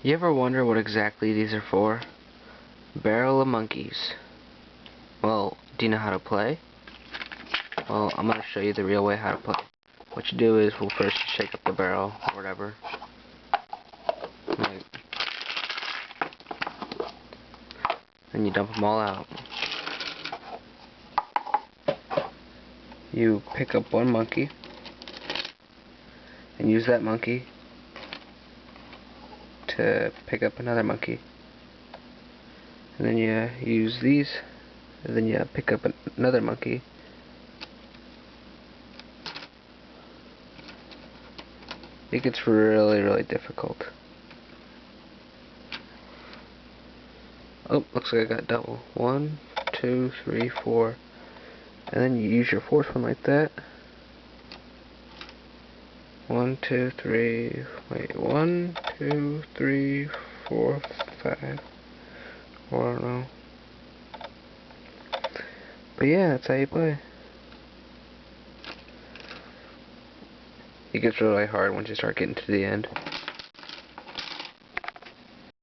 You ever wonder what exactly these are for? Barrel of monkeys. Well, do you know how to play? Well, I'm going to show you the real way how to play. What you do is, well, first you shake up the barrel, or whatever. And you dump them all out. You pick up one monkey, and use that monkey to pick up another monkey. And then you use these, and then you pick up another monkey. It gets really, really difficult. Oh, looks like I got double. 1, 2, 3, 4. And then you use your fourth one like that. 1, 2, 3. Wait, 1, 2, 3, 4, 5. Or I don't know. But yeah, that's how you play. It gets really hard once you start getting to the end.